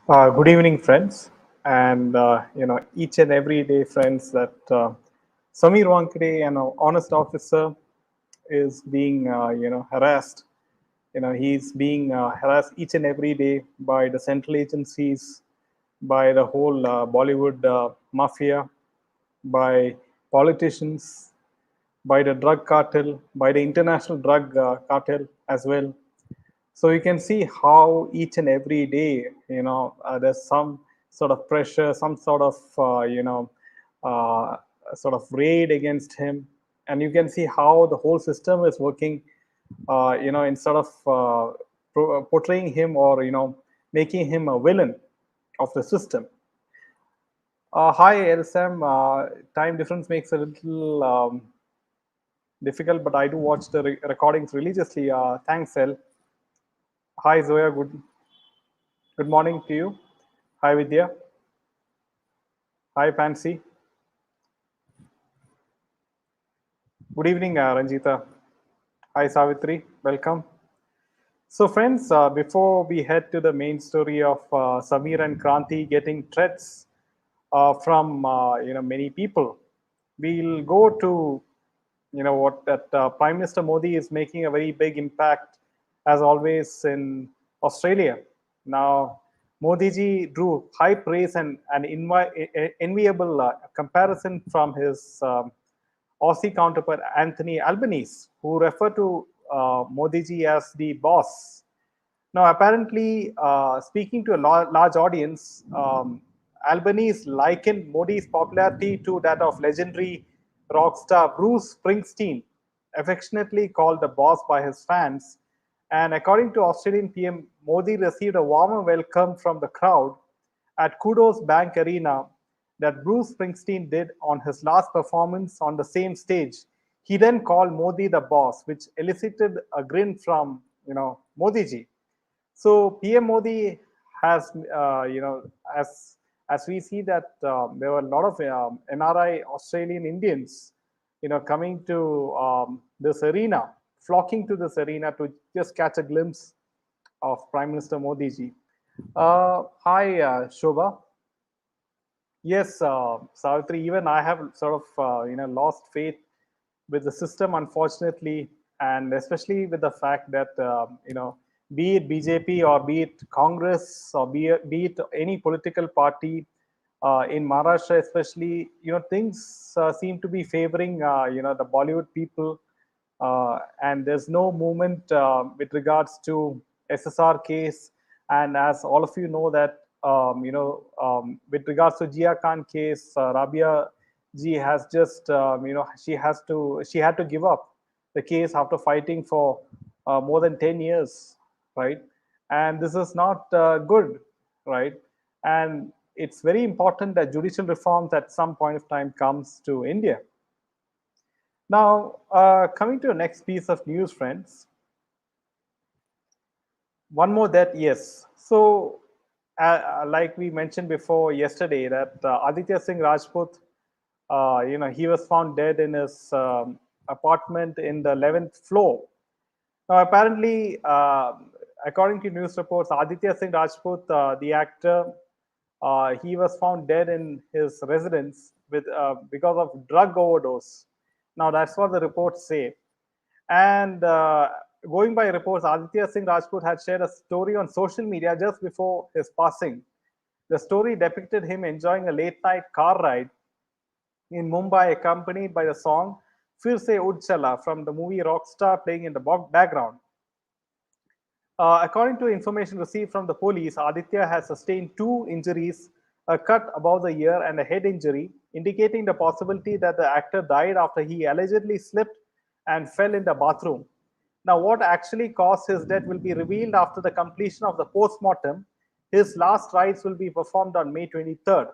Good evening, friends, and each and every day, friends. That Samir Wankhede, an honest officer, is being harassed. He's being harassed each and every day by the central agencies, by the whole Bollywood mafia, by politicians, by the drug cartel, by the international drug cartel as well. So you can see how each and every day, there's some sort of pressure, some sort of, uh, sort of raid against him. And you can see how the whole system is working, instead of portraying him or, making him a villain of the system. Hi, Elsam. Time difference makes a little difficult, but I do watch the recordings religiously. Thanks, El. Hi, Zoya. Good morning to you. Hi, Vidya. Hi, Pansy. Good evening, Ranjita. Hi, Savitri. Welcome. So, friends, before we head to the main story of Samir and Kranti getting threats from many people, we'll go to what that Prime Minister Modi is making a very big impact, as always, in Australia. Now, Modi ji drew high praise and an enviable comparison from his Aussie counterpart Anthony Albanese, who referred to Modi ji as the boss. Now, apparently, speaking to a large audience, Albanese likened Modi's popularity to that of legendary rock star Bruce Springsteen, affectionately called the boss by his fans. And according to Australian PM, Modi received a warmer welcome from the crowd at Kudos Bank Arena that Bruce Springsteen did on his last performance on the same stage. He then called Modi the boss, which elicited a grin from Modi ji. So PM Modi has, as we see that there were a lot of NRI Australian Indians, coming to this arena, flocking to this arena to just catch a glimpse of Prime Minister Modi ji. Hi, Shobha. Yes, Savitri, even I have sort of, lost faith with the system, unfortunately, and especially with the fact that, be it BJP or be it Congress or be it any political party in Maharashtra, especially, things seem to be favoring, the Bollywood people, and there's no movement with regards to SSR case. And as all of you know that, with regards to Jia Khan case, Rabia ji has just, she had to give up the case after fighting for more than 10 years, right? And this is not good, right? And it's very important that judicial reforms at some point of time comes to India. Now, coming to the next piece of news, friends. One more that, yes. So, like we mentioned before yesterday, that Aditya Singh Rajput, he was found dead in his apartment in the 11th floor. Now, apparently, according to news reports, Aditya Singh Rajput, the actor, he was found dead in his residence with because of drug overdose. Now, that's what the reports say. And going by reports, Aditya Singh Rajput had shared a story on social media just before his passing. The story depicted him enjoying a late night car ride in Mumbai, accompanied by the song Fir Se Ud Chala from the movie Rockstar playing in the background. According to information received from the police, Aditya has sustained two injuries, a cut above the ear and a head injury, indicating the possibility that the actor died after he allegedly slipped and fell in the bathroom. Now, what actually caused his death will be revealed after the completion of the post-mortem. His last rites will be performed on May 23rd.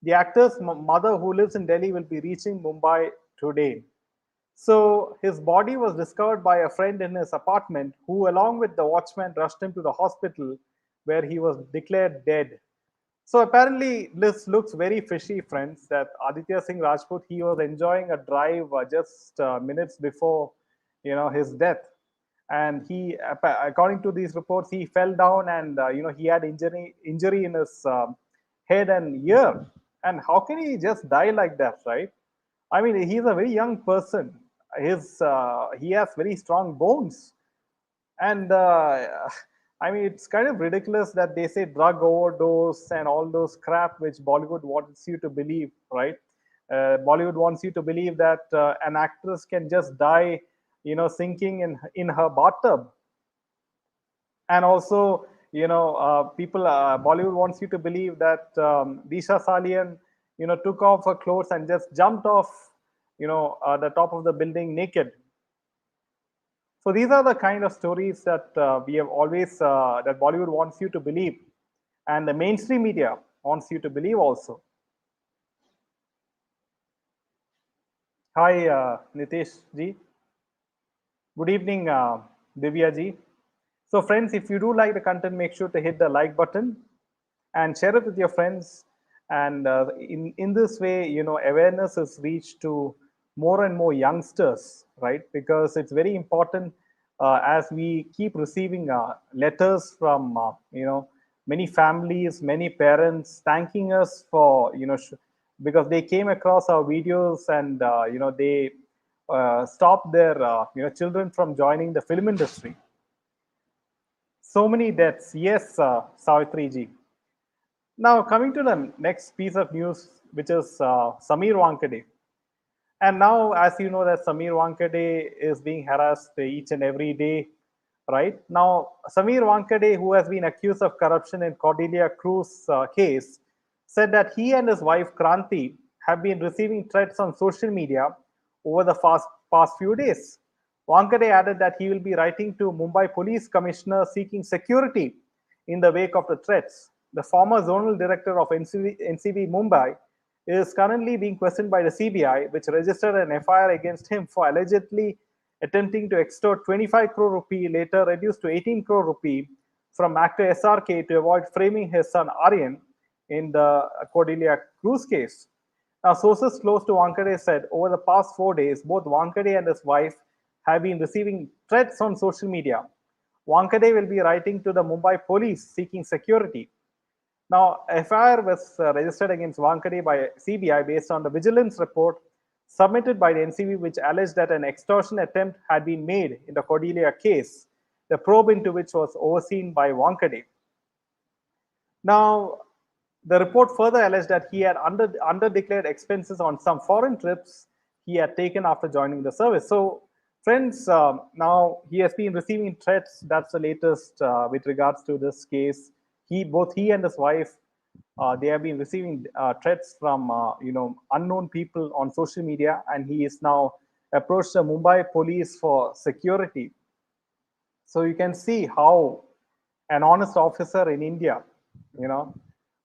The actor's mother, who lives in Delhi, will be reaching Mumbai today. So his body was discovered by a friend in his apartment, who, along with the watchman, rushed him to the hospital where he was declared dead. So apparently, this looks very fishy, friends. That Aditya Singh Rajput, he was enjoying a drive just minutes before, his death, and he, according to these reports, he fell down, and he had injury in his head and ear. And how can he just die like that, right? I mean, he's a very young person. He has very strong bones, and I mean, it's kind of ridiculous that they say drug overdose and all those crap which Bollywood wants you to believe, right? Bollywood wants you to believe that an actress can just die, sinking in her bathtub. And also, people, Bollywood wants you to believe that Disha Salian, took off her clothes and just jumped off, the top of the building naked. So these are the kind of stories that we have always that Bollywood wants you to believe, and the mainstream media wants you to believe also. Hi, Nitesh ji. Good evening, Divya ji. So, friends, if you do like the content, make sure to hit the like button and share it with your friends. And in this way, awareness is reached to more and more youngsters, right? Because it's very important as we keep receiving letters from many families, many parents thanking us for because they came across our videos, and they stopped their children from joining the film industry. So many deaths. Yes, Savitri ji. Now, coming to the next piece of news, which is Samir Wankhede. And now, as you know, that Samir Wankhede is being harassed each and every day, right? Now, Samir Wankhede, who has been accused of corruption in Cordelia Cruz case, said that he and his wife Kranti have been receiving threats on social media over the past few days. Wankhede added that he will be writing to Mumbai Police Commissioner seeking security in the wake of the threats. The former zonal director of NCV Mumbai is currently being questioned by the CBI, which registered an FIR against him for allegedly attempting to extort 25 crore rupee, later reduced to 18 crore rupee, from actor SRK to avoid framing his son Aryan in the Cordelia Cruz case. Now, sources close to Wankhede said over the past 4 days, both Wankhede and his wife have been receiving threats on social media. Wankhede will be writing to the Mumbai police seeking security. Now, FIR was registered against Wankhede by CBI based on the vigilance report submitted by the NCV, which alleged that an extortion attempt had been made in the Cordelia case, the probe into which was overseen by Wankhede. Now, the report further alleged that he had underdeclared expenses on some foreign trips he had taken after joining the service. So, friends, now he has been receiving threats. That's the latest with regards to this case. Both he and his wife, they have been receiving threats from unknown people on social media, and he is now approached the Mumbai police for security. So you can see how an honest officer in India,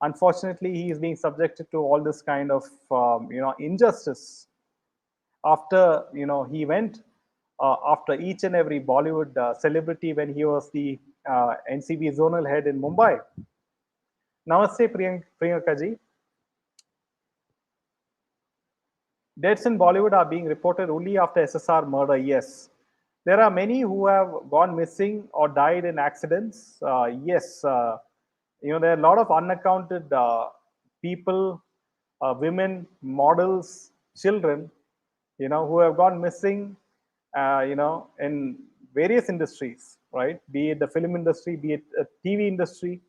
unfortunately, he is being subjected to all this kind of injustice. After he went after each and every Bollywood celebrity when he was the NCB zonal head in Mumbai. Namaste, Priyanka ji. Deaths in Bollywood are being reported only after SSR murder. Yes, there are many who have gone missing or died in accidents. Yes, there are a lot of unaccounted people, women, models, children, who have gone missing, in various industries, right? Be it the film industry, be it the TV industry.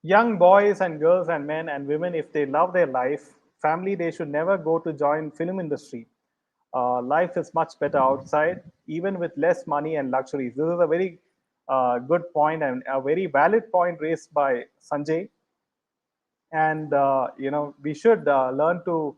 Young boys and girls and men and women, if they love their life, family, they should never go to join film industry. Life is much better outside, even with less money and luxuries. This is a very good point and a very valid point raised by Sanjay. And we should learn to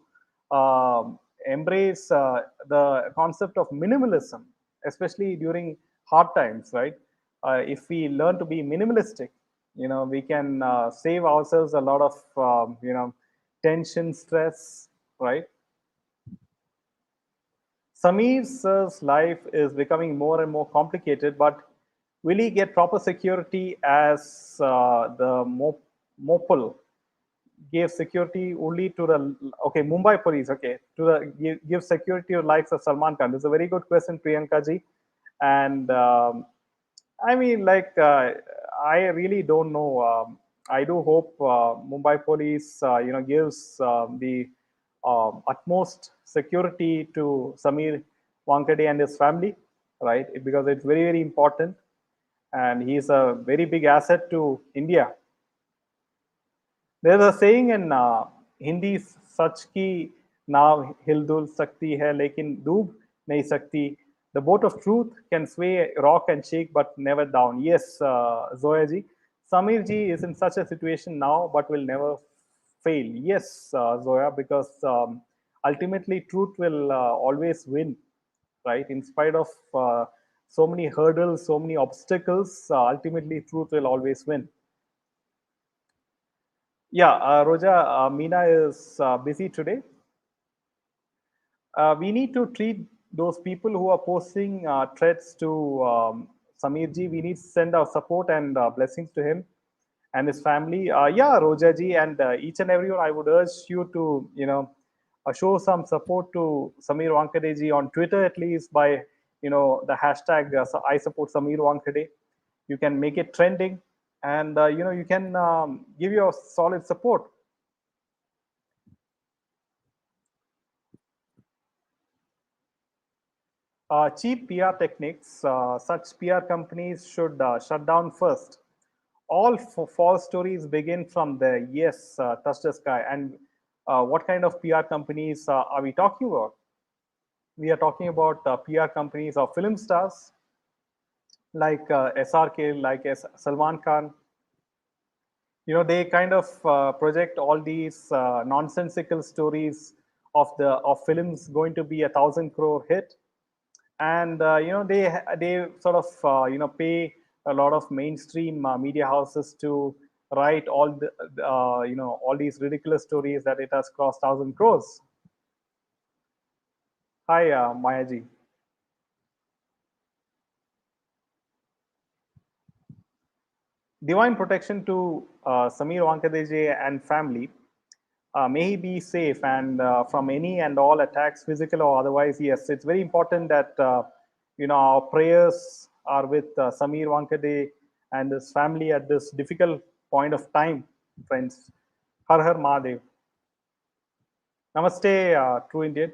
embrace the concept of minimalism, especially during hard times, right? If we learn to be minimalistic, we can save ourselves a lot of tension, stress, right? Samir's life is becoming more and more complicated, but will he get proper security as the Mopal? gave security only to the okay Mumbai police, okay, to the give security to likes of Salman Khan. This is a very good question, Priyanka ji, and I mean, like, I really don't know. I do hope Mumbai police, gives the utmost security to Samir Wankhede and his family, right? Because it's very, very important, and he's a very big asset to India. There's a saying in Hindi, "सच की नाव हिलदुल सकती है, लेकिन डूब नहीं सकती." The boat of truth can sway, rock, and shake, but never down. Yes, Zoya ji, Samir ji is in such a situation now, but will never fail. Yes, Zoya, because ultimately truth will always win, right? In spite of so many hurdles, so many obstacles, ultimately truth will always win. Yeah, Roja, Meena is busy today. We need to treat those people who are posting threats to Samir ji. We need to send our support and blessings to him and his family. Yeah, Roja ji, and each and everyone, I would urge you to, show some support to Samir Wankhede ji on Twitter, at least by, the hashtag I support Samir Wankhede. You can make it trending, and you can give your solid support. Cheap PR techniques, such PR companies should shut down first. All false stories begin from there. Yes, touch the sky. And what kind of PR companies are we talking about? We are talking about PR companies of film stars like SRK, like Salman Khan. They kind of project all these nonsensical stories of films going to be 1,000 crore hit, and they sort of pay a lot of mainstream media houses to write all all these ridiculous stories that it has crossed 1,000 crores. Hi, Mayaji. Divine protection to Samir Wankadeji and family. May he be safe and from any and all attacks, physical or otherwise. Yes, it's very important that our prayers are with Samir Wankade and his family at this difficult point of time, friends. Har Har Mahadev. Namaste, True Indian.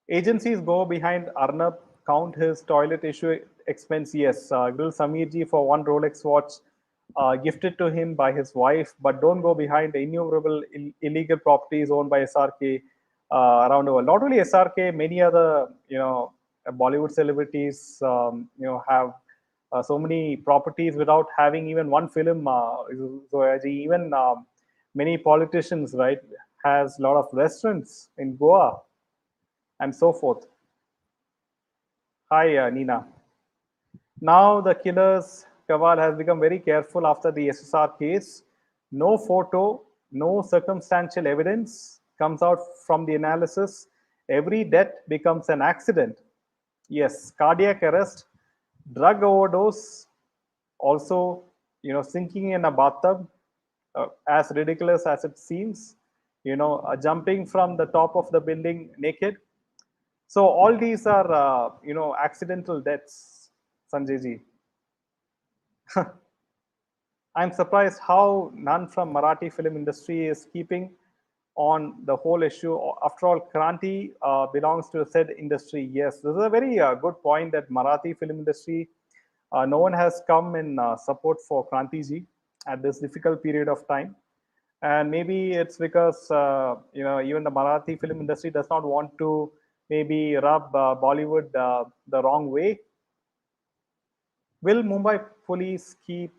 Agencies go behind Arnab, count his toilet issue expense. Yes, grill Samirji for one Rolex watch gifted to him by his wife, but don't go behind the innumerable illegal properties owned by SRK around the world. Not only SRK, many other Bollywood celebrities have so many properties without having even one film. Even many politicians, right, has a lot of restaurants in Goa and so forth. Hi, Nina. Now the killer's cabal has become very careful after the SSR case. No photo, no circumstantial evidence comes out from the analysis. Every death becomes an accident. Yes, cardiac arrest, drug overdose, also, sinking in a bathtub, as ridiculous as it seems, jumping from the top of the building naked. So all these are, accidental deaths, Sanjay ji. I'm surprised how none from Marathi film industry is keeping on the whole issue. After all, Kranti belongs to said industry. Yes, this is a very good point that Marathi film industry, no one has come in support for Kranti ji at this difficult period of time. And maybe it's because even the Marathi film industry does not want to maybe rub Bollywood the wrong way. Will Mumbai police keep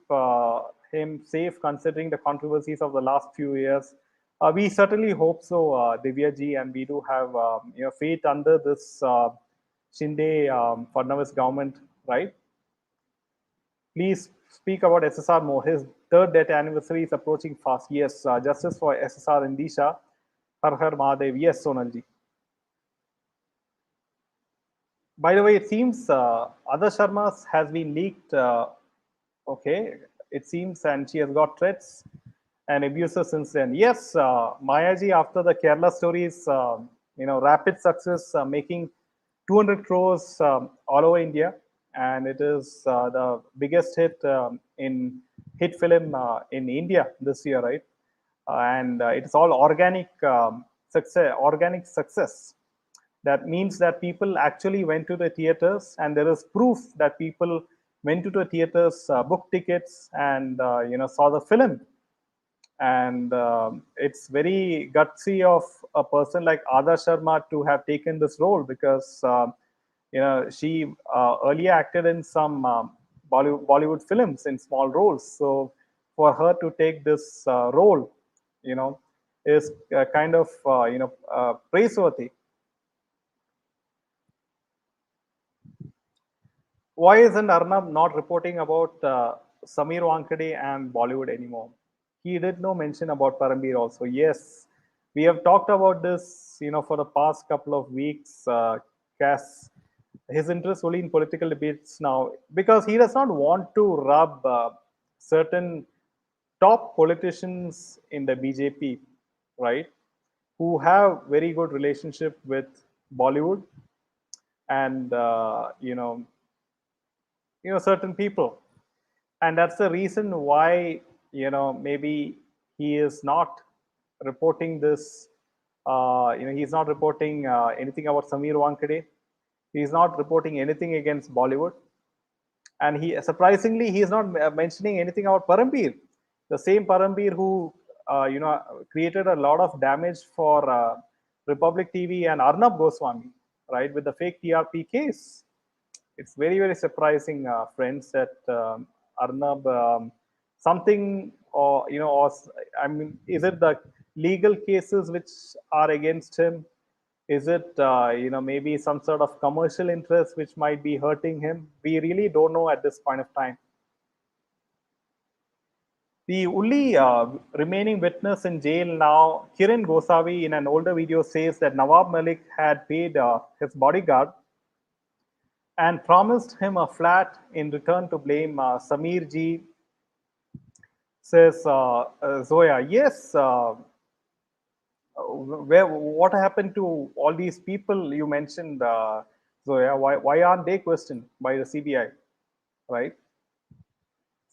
him safe considering the controversies of the last few years? We certainly hope so, Divya ji, and we do have faith under this Shinde Fadnavis government, right? Please speak about SSR more. His third death anniversary is approaching fast. Yes, justice for SSR in Disha. Har Har Mahadev. Yes, Sonalji. By the way, it seems Ada Sharma's has been leaked. Okay, it seems, and she has got threats. and abuses since then. Yes, Mayaji, after the Kerala stories, rapid success, making 200 crores all over India, and it is the biggest hit in hit film in India this year, right? And it's all organic success. Organic success. That means that people actually went to the theaters, and there is proof that people went to the theaters, booked tickets, and saw the film. And it's very gutsy of a person like Ada Sharma to have taken this role, because she earlier acted in some Bollywood films in small roles. So for her to take this role, you know, is kind of praiseworthy. Why isn't Arnab not reporting about Samir Wankhede and Bollywood anymore? He did no mention about Parambir also. Yes, we have talked about this, for the past couple of weeks. Cass, his interest only in political debates now, because he does not want to rub certain top politicians in the BJP, right, who have very good relationship with Bollywood, and certain people, and that's the reason why maybe he is not reporting this. He's not reporting anything about Samir Wankhede. He's not reporting anything against Bollywood, and he surprisingly he is not mentioning anything about Parambir, the same Parambir who created a lot of damage for Republic TV and Arnab Goswami, right, with the fake TRP case. It's very, very surprising, friends, that Arnab something, or or I mean, is it the legal cases which are against him? Is it maybe some sort of commercial interest which might be hurting him? We really don't know at this point of time. The only remaining witness in jail now, Kiran Gosavi, in an older video says that Nawab Malik had paid his bodyguard and promised him a flat in return to blame Samir ji, says Zoya. Yes, what happened to all these people you mentioned, Zoya? Why aren't they questioned by the CBI, right?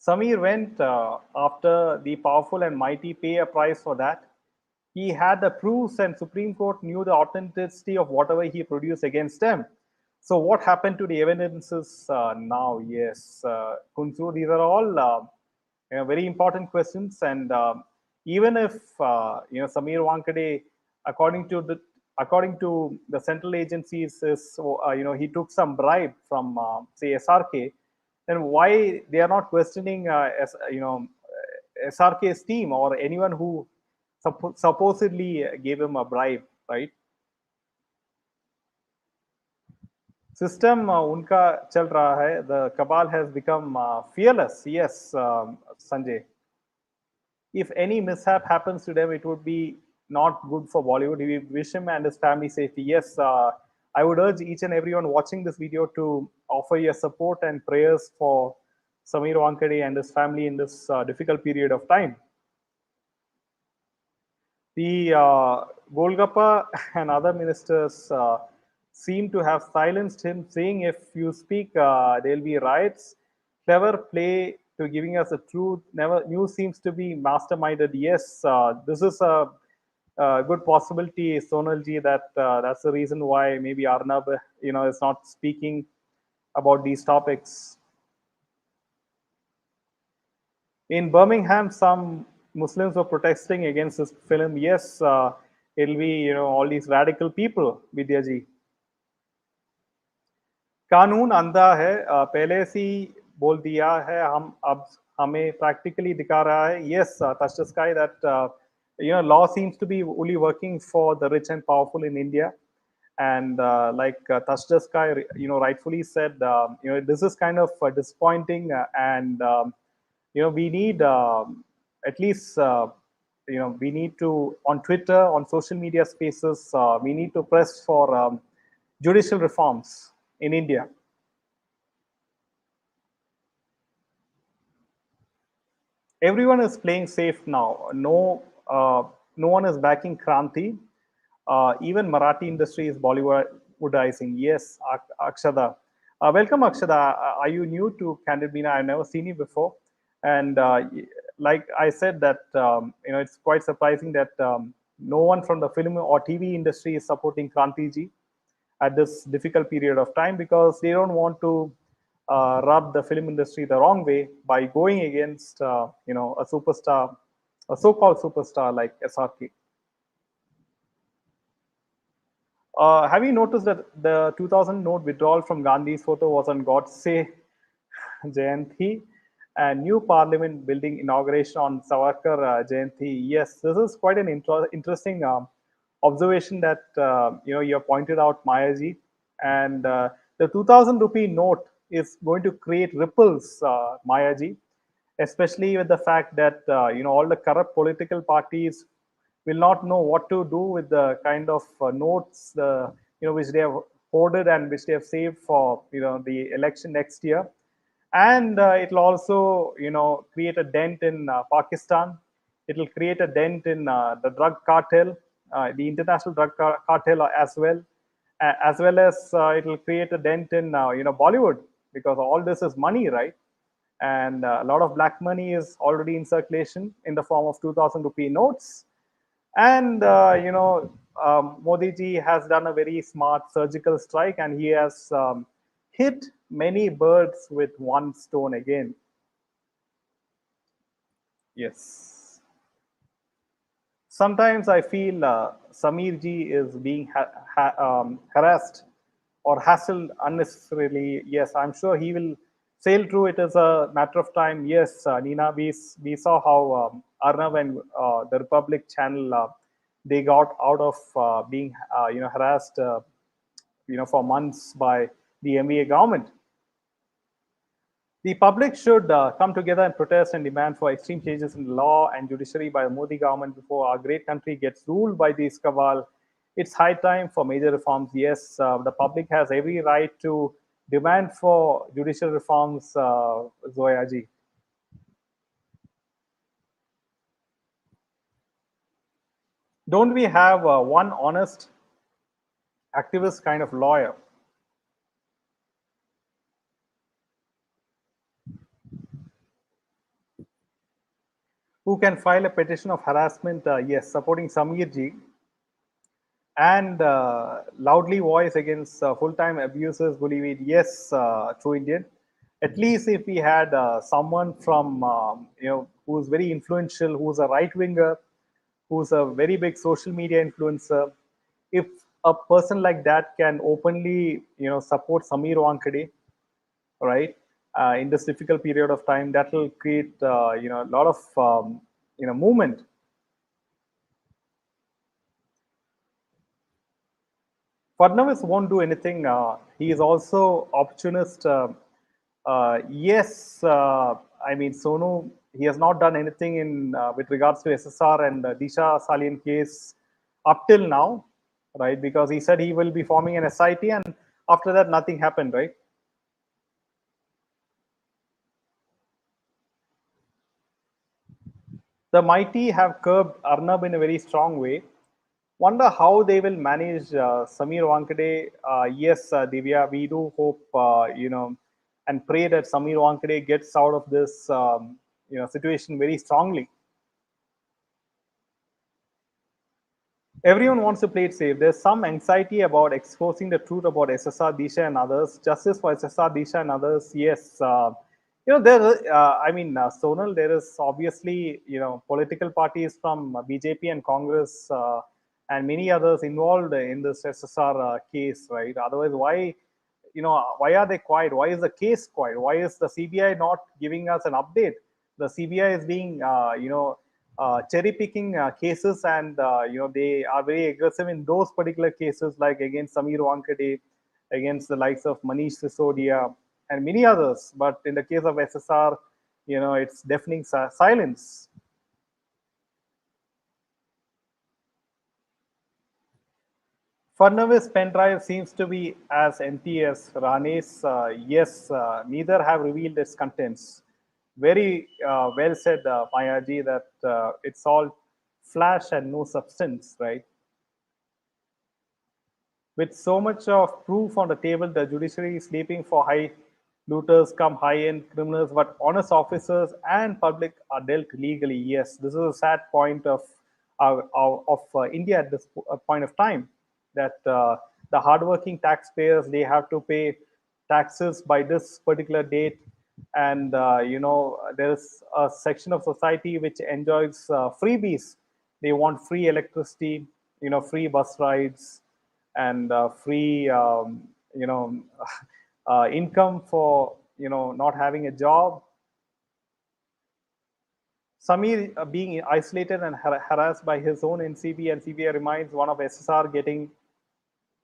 Samir went after the powerful and mighty pay a price for that. He had the proofs, and Supreme Court knew the authenticity of whatever he produced against them. So what happened to the evidences now? Yes, Kunzu, these are all very important questions. And even if Samir Wankhede, according to the central agencies, is he took some bribe from say SRK, then why they are not questioning SRK's team or anyone who supposedly gave him a bribe, right? System उनका चल रहा है. The cabal has become fearless. Yes, Sanjay. If any mishap happens to them, it would be not good for Bollywood. We wish him and his family safety. Yes, I would urge each and everyone watching this video to offer your support and prayers for Samir Wankhede and his family in this difficult period of time. The Golgappa and other ministers seem to have silenced him, saying, if you speak, there'll be riots. Clever play to giving us the truth. Never news seems to be masterminded. Yes, this is a good possibility, Sonalji, that that's the reason why maybe Arnab, is not speaking about these topics. In Birmingham, some Muslims were protesting against this film. Yes, it'll be all these radical people, Vidyaji. कानून अंधा है, पहले से ही बोल दिया है, हम अब हमें practically दिखा रहा है. Yes, touch the sky, that law seems to be only working for the rich and powerful in India. And like touch the sky rightfully said, this is kind of disappointing, and we need at least we need to, on Twitter, on social media spaces, we need to press for judicial reforms in India. everyone is playing safe now. No one is backing Kranti. Even Marathi industry is Bollywoodizing. Yes, Akshada. Welcome, Akshada. Are you new to Candid Meena? I've never seen you before. And like I said, that it's quite surprising that no one from the film or TV industry is supporting Kranti ji at this difficult period of time, because they don't want to rub the film industry the wrong way by going against a superstar, a so-called superstar like SRK. Have you noticed that the 2000 note withdrawal from Gandhi's photo was on Godse Jayanti, and new parliament building inauguration on Savarkar Jayanti? Yes, this is quite an interesting observation that you have pointed out, Mayaji. And the 2000 rupee note is going to create ripples, Mayaji, especially with the fact that all the corrupt political parties will not know what to do with the kind of notes which they have hoarded and which they have saved for the election next year. And it will also create a dent in Pakistan. It will create a dent in the drug cartel, the international drug cartel as well, as well as it will create a dent in Bollywood, because all this is money, right? And a lot of black money is already in circulation in the form of 2000 rupee notes. And Modi ji has done a very smart surgical strike, and he has hit many birds with one stone again. Yes. Sometimes I feel Samir ji is being harassed or hassled unnecessarily. Yes, I'm sure he will sail through it as a matter of time. Yes, Nina, we saw how Arnav and the Republic channel, they got out of being harassed for months by the MEA government. The public should come together and protest and demand for extreme changes in law and judiciary by the Modi government before our great country gets ruled by the cabal. It's high time for major reforms. Yes, the public has every right to demand for judicial reforms, Zoyaji. Don't we have one honest activist kind of lawyer who can file a petition of harassment, yes, supporting Samir ji, and loudly voice against full-time abusers, bullyweed? Yes, true Indian. At least if we had someone from who's very influential, who's a right winger, who's a very big social media influencer, if a person like that can openly support Samir Wankhede, right, in this difficult period of time, that will create a lot of movement. Fadnavis won't do anything. He is also opportunist. Yes, I mean Sonu. He has not done anything in with regards to SSR and Disha Salian case up till now, right? Because he said he will be forming an SIT, and after that, nothing happened, right? The mighty have curbed Arnab in a very strong way. Wonder how they will manage Samir Wankhede. Yes, Divya, we do hope, and pray that Samir Wankhede gets out of this, situation very strongly. Everyone wants to play it safe. There's some anxiety about exposing the truth about SSR Disha and others. Justice for SSR Disha and others. Yes, there. Sonal, there is obviously political parties from BJP and Congress and many others involved in this SSR case, right? Otherwise, why are they quiet? Why is the case quiet? Why is the CBI not giving us an update? The CBI is being, cherry picking cases, and they are very aggressive in those particular cases, like against Samir Wankhede, against the likes of Manish Sisodia, and many others. But in the case of SSR, it's deafening silence. Furnavis pen drive seems to be as empty as Rane's. Yes, neither have revealed its contents. Very well said, Mayaji, that it's all flash and no substance, right? With so much of proof on the table, the judiciary is sleeping for high looters, come high-end criminals, but honest officers and public are dealt legally. Yes, this is a sad point of India at this point of time, that the hardworking taxpayers, they have to pay taxes by this particular date, and there's a section of society which enjoys freebies. They want free electricity, free bus rides, and free income for not having a job. Samir being isolated and harassed by his own NCB, and CBI reminds one of SSR getting,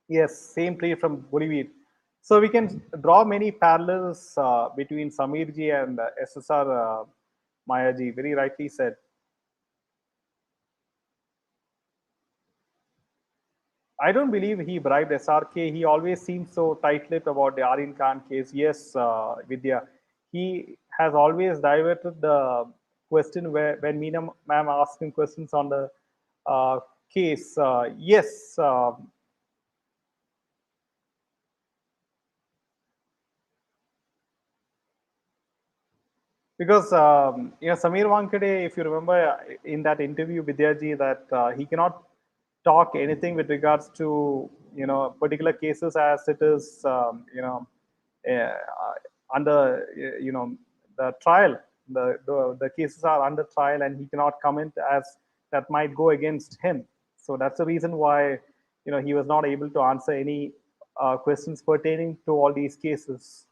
yes, same tree from Bollywood. So we can draw many parallels between Samirji and SSR, Mayaji, very rightly said. I don't believe he bribed SRK. He always seems so tight-lipped about the Aryan Khan case. Yes, Vidya, he has always diverted the question where when Meena ma'am asked him questions on the uh, case. Yes, because Samir Wankhede, if you remember in that interview with Vidyaji, that he cannot talk anything with regards to particular cases as it is uh, under the trial. The cases are under trial, and he cannot comment as that might go against him. So that's the reason why he was not able to answer any questions pertaining to all these cases.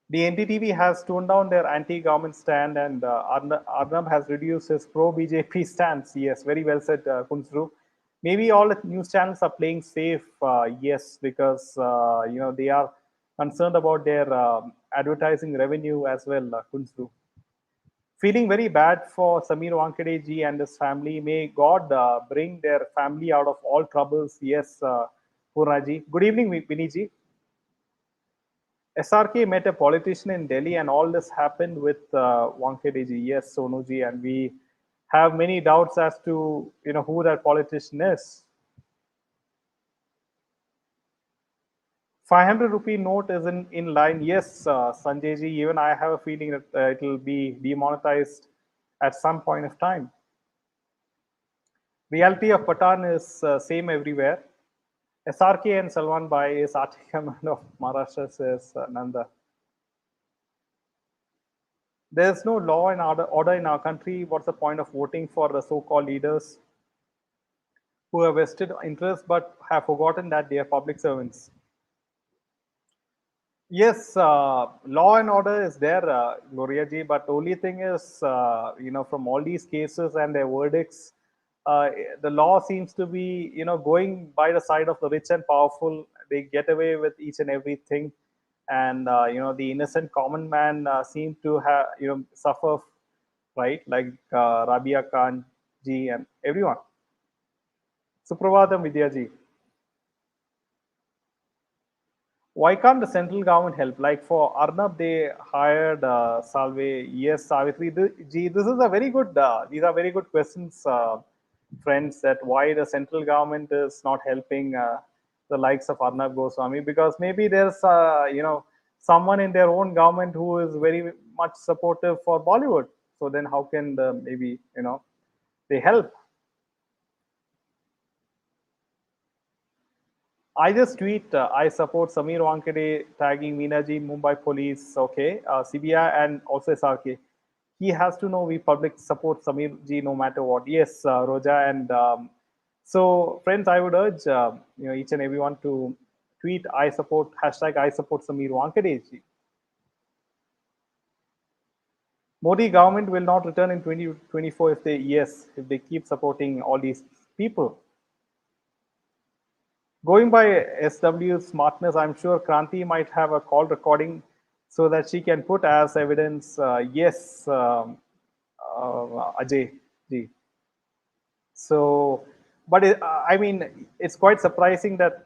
The NDTV has toned down their anti-government stand, and Arnab has reduced his pro-BJP stance. Yes, very well said, Kunzru. Maybe all the news channels are playing safe. Yes, because they are concerned about their advertising revenue as well, Kunzru. Feeling very bad for Samir Wankhede ji and his family. May God bring their family out of all troubles. Yes, Purnaji. Good evening, Vinny ji. SRK met a politician in Delhi, and all this happened with Wankhede ji. Yes, Sonuji, and we have many doubts as to who that politician is. 500 rupee note is in line. Yes, Sanjay ji. Even I have a feeling that it will be demonetized at some point of time. Reality of Patan is same everywhere. SRK and Salwan Bhai is Arctic command of Maharashtra, says Nanda. There's no law and order in our country. What's the point of voting for the so-called leaders who have vested interest but have forgotten that they are public servants? Yes, law and order is there, Gloria ji, but the only thing is, from all these cases and their verdicts, uh, the law seems to be, going by the side of the rich and powerful. They get away with each and everything, and the innocent common man seem to have, suffer, right? Like Rabia Khan ji and everyone. Supravatam Vidya ji. Why can't the central government help? Like for Arnab, they hired Salve. Yes, Savitri. Ji, this is a very good. These are very good questions, friends. That why the central government is not helping the likes of Arnab Goswami, because maybe there's someone in their own government who is very much supportive for Bollywood. So then how can maybe they help? I just tweet, I support Samir Wankhede tagging Meenaji, Mumbai police, okay, CBI and also SRK. He has to know we public support Samir ji no matter what. Yes, Roja, and so friends, I would urge each and everyone to tweet I support hashtag I support Samir Wankhede ji. Modi government will not return in 2024 if they keep supporting all these people. Going by SW's smartness, I'm sure Kranti might have a call recording so that she can put as evidence, yes, Ajay ji. So, but I mean, it's quite surprising that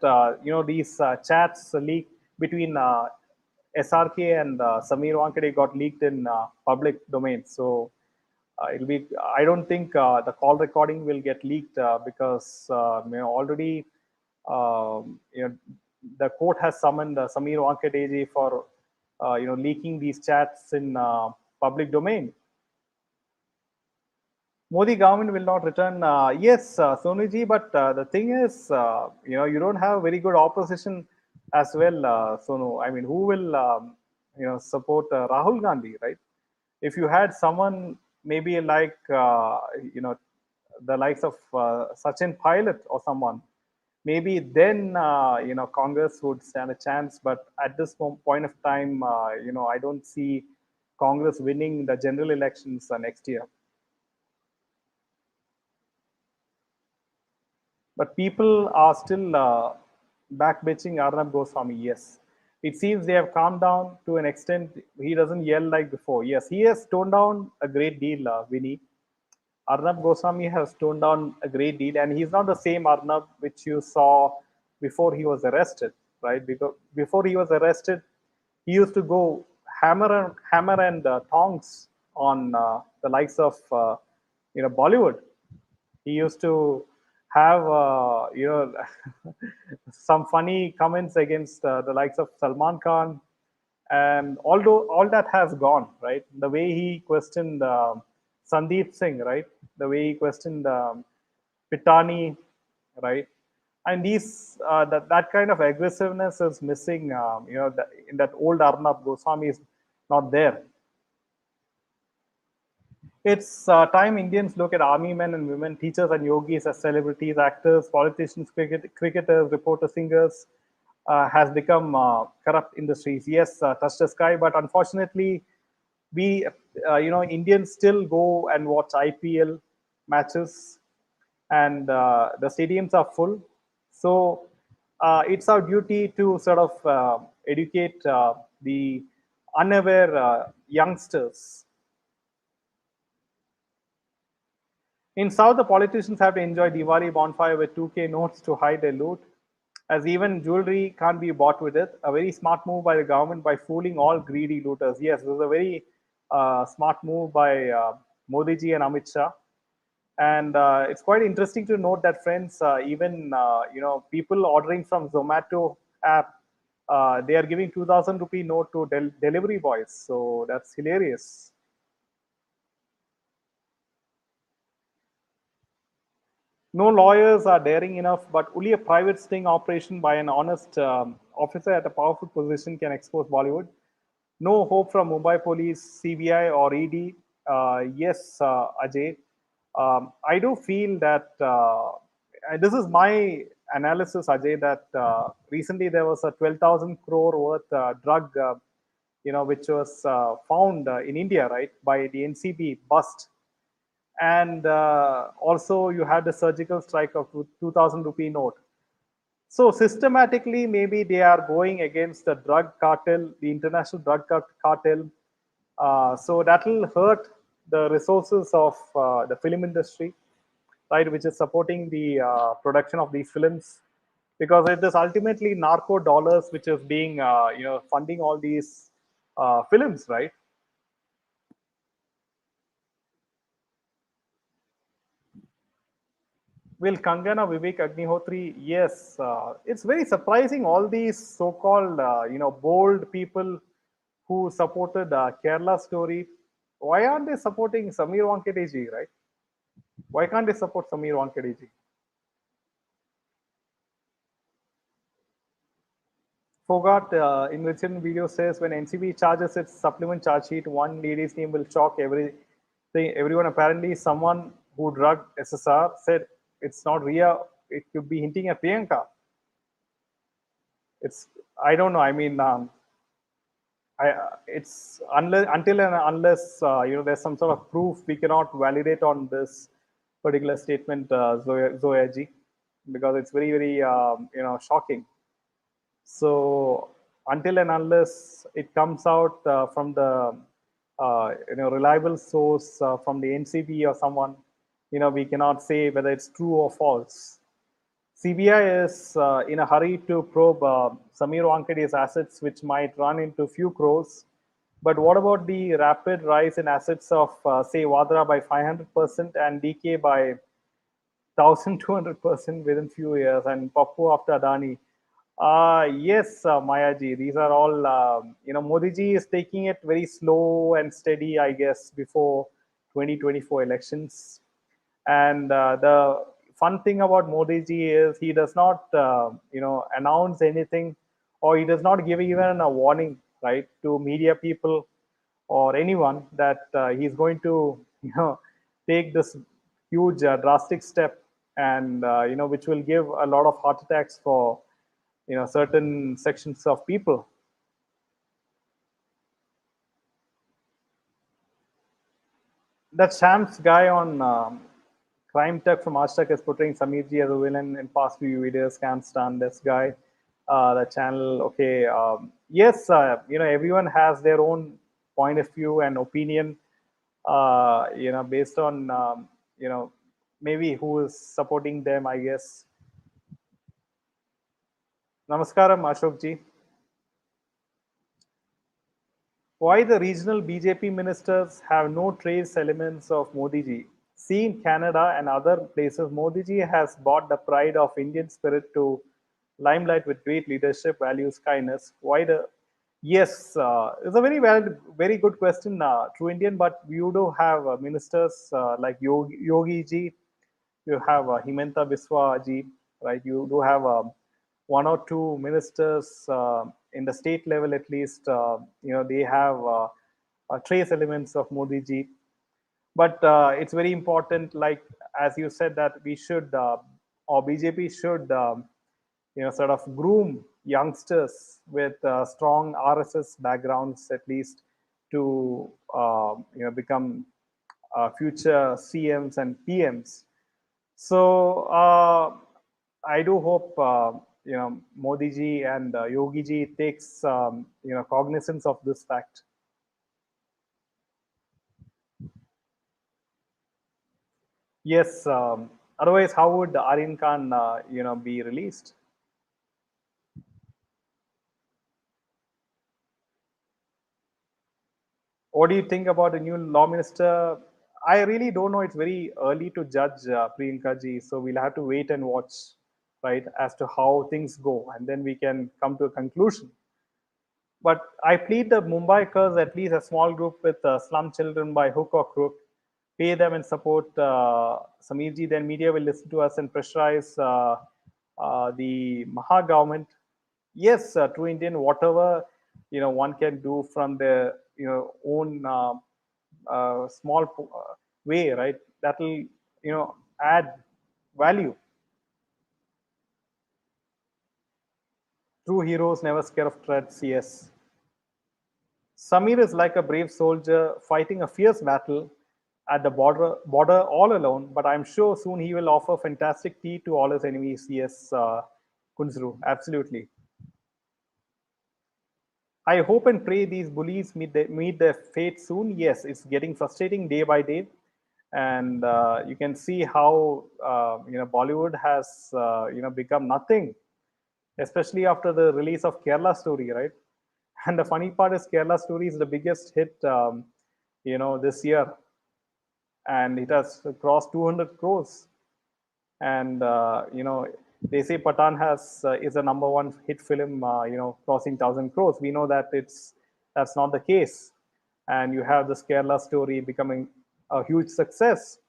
these chats leak between SRK and Samir Wankhede got leaked in public domain. So it'll be. I don't think the call recording will get leaked because already the court has summoned Samir Wankhede for leaking these chats in public domain. Modi government will not return. Yes, Sonuji, but the thing is, you don't have very good opposition as well, Sonu. I mean, who will, support Rahul Gandhi, right? If you had someone maybe like, the likes of Sachin Pilot or someone, maybe then, Congress would stand a chance. But at this point of time, I don't see Congress winning the general elections next year. But people are still backbenching Arnab Goswami. Yes, it seems they have calmed down to an extent. He doesn't yell like before. Yes, he has toned down a great deal, Vinny. Arnab Goswami has toned down a great deal, and he's not the same Arnab which you saw before he was arrested, right? Because before he was arrested, he used to go hammer and tongs on the likes of Bollywood. He used to have some funny comments against the likes of Salman Khan, and although all that has gone, right? The way he questioned Sandeep Singh, right? The way he questioned Pitani, right? And these that kind of aggressiveness is missing. In that old Arnab Goswami is not there. It's time Indians look at army men and women, teachers and yogis as celebrities, actors, politicians, cricketers, reporters, singers, has become corrupt industries. Yes, touch the sky, but unfortunately, we, Indians still go and watch IPL matches, and the stadiums are full. So it's our duty to sort of educate the unaware youngsters. In South, the politicians have to enjoy Diwali bonfire with 2K notes to hide their loot, as even jewelry can't be bought with it. A very smart move by the government by fooling all greedy looters. Yes, this is a very smart move by Modi ji and Amit Shah. And it's quite interesting to note that, friends, even people ordering from Zomato app, they are giving 2,000 rupee note to delivery boys. So that's hilarious. No lawyers are daring enough, but only a private sting operation by an honest officer at a powerful position can expose Bollywood. No hope from Mumbai police, CBI, or ED. Yes, Ajay. I do feel that, and this is my analysis, Ajay, that recently there was a 12,000 crore worth drug, which was found in India, right, by the NCB bust, and also you had the surgical strike of 2,000 rupee note. So systematically, maybe they are going against the drug cartel, the international drug cartel. So that will hurt the resources of the film industry, right, which is supporting the production of these films, because it is ultimately narco dollars which is being, funding all these films, right? Will Kangana, Vivek, Agnihotri? Yes, it's very surprising. All these so-called, bold people who supported Kerala story. Why aren't they supporting Samir Wankhede, right? Why can't they support Samir Wankhede? Forgot in written video says when NCB charges its supplement charge sheet, one lady's name will shock everyone. Apparently, someone who drugged SSR said it's not Ria. It could be hinting at Priyanka. It's, I don't know. I mean, it's unless until and unless there's some sort of proof, we cannot validate on this particular statement, Zoya ji, because it's very very shocking. So until and unless it comes out from the reliable source from the NCB or someone, we cannot say whether it's true or false. CBI is in a hurry to probe Samir Wankede's assets, which might run into few crores. But what about the rapid rise in assets of, say, Vadra by 500% and DK by 1,200% within few years, and Pappu after Adani? Yes, Mayaji, these are all, Modi ji is taking it very slow and steady, I guess, before 2024 elections. And the fun thing about Modi ji is he does not, announce anything, or he does not give even a warning, right, to media people or anyone that he's going to, take this huge drastic step, and which will give a lot of heart attacks for certain sections of people. That Shams guy on Crime Tech from Hashtag is portraying Samirji as a villain in past few videos. Can't stand this guy. The channel, okay. Yes, everyone has their own point of view and opinion, based on, maybe who is supporting them, I guess. Namaskaram, Ashok ji. Why the regional BJP ministers have no trace elements of Modi ji? See, in Canada and other places, Modi ji has brought the pride of Indian spirit to limelight with great leadership, values, kindness. Why the? Yes, it's a very valid, very good question, True Indian. But you do have ministers like Yogi ji, you have Himanta Biswa ji, right? You do have one or two ministers in the state level, at least. They have trace elements of Modi ji. But it's very important, like as you said, that we should, or BJP should, sort of groom youngsters with strong RSS backgrounds, at least, to become future CMs and PMs. So I do hope Modi ji and Yogi ji takes cognizance of this fact. Yes. Otherwise, how would Aryan Khan be released? What do you think about the new law minister? I really don't know. It's very early to judge Priyanka ji, so we'll have to wait and watch, right, as to how things go, and then we can come to a conclusion. But I plead the Mumbaikers, at least a small group with slum children by hook or crook, pay them and support Samirji. Then media will listen to us and pressurize the Maha government. Yes, True Indian, whatever one can do from their own small way, right? That will add value. True heroes never scared of threats. Yes. Samir is like a brave soldier fighting a fierce battle at the border all alone, but I'm sure soon he will offer fantastic tea to all his enemies. Yes, Kunzru, absolutely. I hope and pray these bullies meet their fate soon. Yes, it's getting frustrating day by day, and you can see how Bollywood has become nothing, especially after the release of Kerala Story, right? And the funny part is Kerala Story is the biggest hit, this year, and it has crossed 200 crores. And they say Patan has is a number one hit film, crossing 1,000 crores. We know that that's not the case, and you have this Kerala Story becoming a huge success,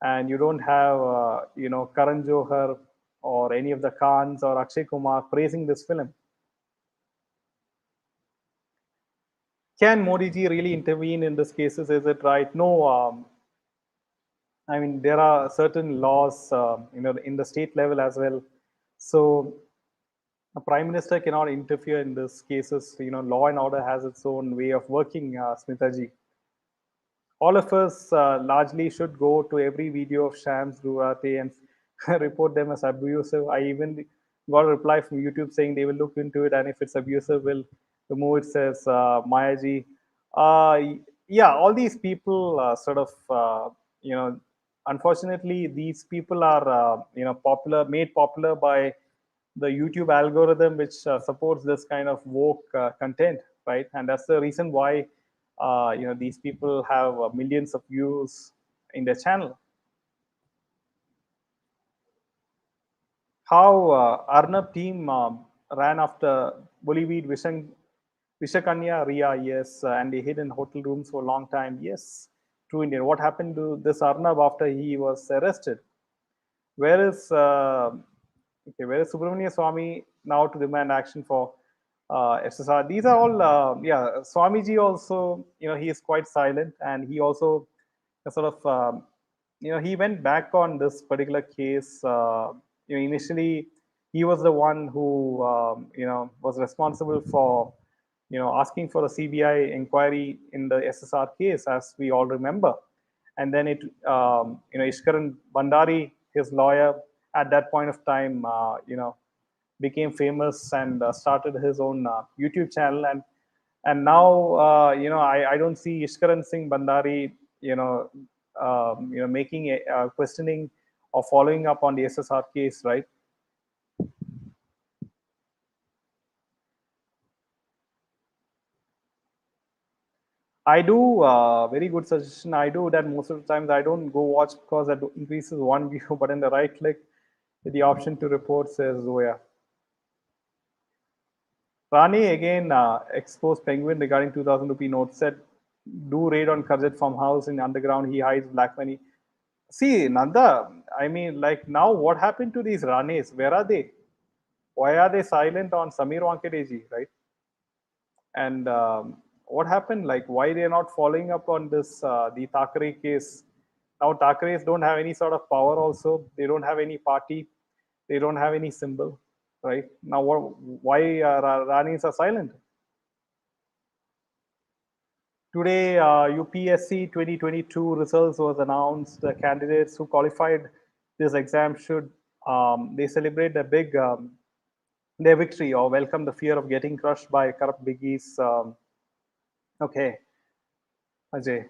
and you don't have Karan Johar or any of the Khans or Akshay Kumar praising this film. Can Modi ji really intervene in these cases? Is it right? No. I mean, there are certain laws, in the state level as well. So a prime minister cannot interfere in these cases. Law and order has its own way of working, Smitaji. All of us largely should go to every video of Shams Durate and report them as abusive. I even got a reply from YouTube saying they will look into it, and if it's abusive, will remove it, says Mayaji. Yeah, all these people sort of, unfortunately, these people are made popular by the YouTube algorithm, which supports this kind of woke content, right? And that's the reason why these people have millions of views in their channel. How Arnab team ran after Bollywood Vishakanya Ria, yes, and they hid in hotel rooms for a long time, yes. True Indian. What happened to this Arnab after he was arrested? Where is where is Subramania Swami now to demand action for SSR? These are all Swamiji also, he is quite silent, and he also sort of he went back on this particular case. Initially he was the one who was responsible for asking for a CBI inquiry in the SSR case, as we all remember. And then Ishkaran Bandari, his lawyer, at that point of time, became famous and started his own YouTube channel. And now, I don't see Ishkaran Singh Bandari, making a questioning or following up on the SSR case, right? I do very good suggestion. I do that most of the times. I don't go watch because that increases one view, but in the right click, the option to report says Zoya. Rani again exposed Penguin regarding 2000 rupee note. Said, do raid on Karjat farmhouse in underground. He hides black money. See, Nanda, I mean, like now what happened to these Ranis? Where are they? Why are they silent on Samir Wankhede, right? And what happened? Like, why they're not following up on this the Thackeray case? Now Thackeray's don't have any sort of power. Also, they don't have any party. They don't have any symbol, right? Now, why Ranis are silent? Today, UPSC 2022 results was announced. The candidates who qualified this exam should they celebrate a big their victory or welcome the fear of getting crushed by corrupt biggies. Okay, Ajay.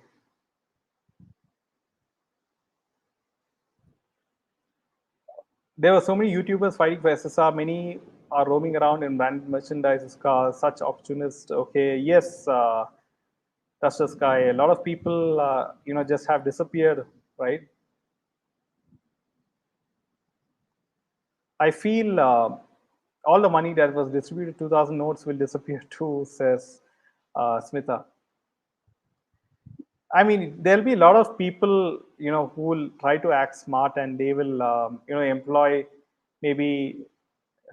There were so many YouTubers fighting for SSR. Many are roaming around in brand merchandise cars. Such opportunists. Okay, yes, touch the sky. A lot of people, just have disappeared, right? I feel all the money that was distributed, 2,000 notes, will disappear too, says Smitha. I mean, there'll be a lot of people, who will try to act smart, and they will, employ maybe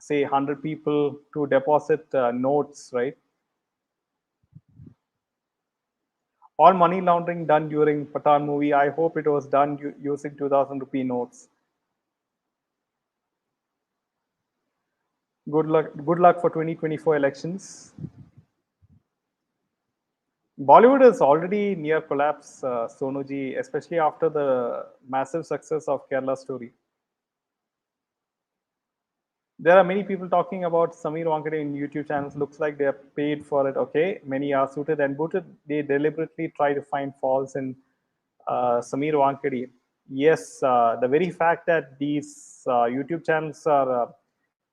say 100 people to deposit notes, right? All money laundering done during Patan movie. I hope it was done using 2,000 rupee notes. Good luck. Good luck for 2024 elections. Bollywood is already near collapse, Sonuji, especially after the massive success of Kerala Story. There are many people talking about Samir Wankhede in YouTube channels. Looks like they are paid for it. Okay, many are suited and booted. They deliberately try to find faults in Samir Wankhede. Yes, the very fact that these YouTube channels are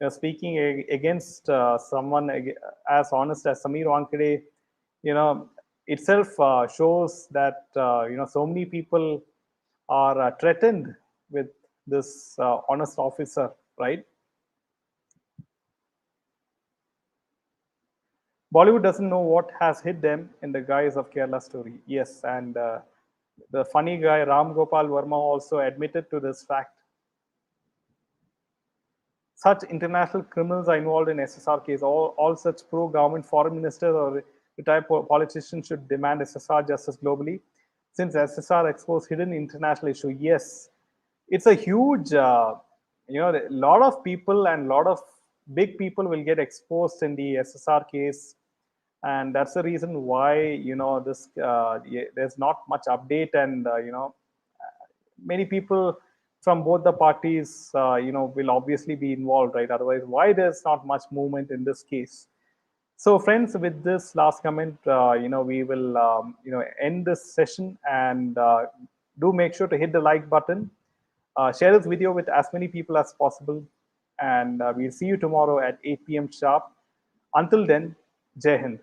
speaking against someone as honest as Samir Wankhede, you know, itself shows that so many people are threatened with this honest officer, right? Bollywood doesn't know what has hit them in the guise of Kerala Story. Yes, and the funny guy Ram Gopal Verma also admitted to this fact. Such international criminals are involved in SSR case. All such pro-government foreign ministers or retired politicians should demand SSR justice globally, since SSR exposed hidden international issue. Yes, it's a huge, a lot of people and a lot of big people will get exposed in the SSR case, and that's the reason why this there's not much update, and many people from both the parties will obviously be involved, right? Otherwise, why there's not much movement in this case? So friends, with this last comment, we will end this session, and Do make sure to hit the like button. Share this video with as many people as possible. And we'll see you tomorrow at 8 p.m. sharp. Until then, Jai Hind.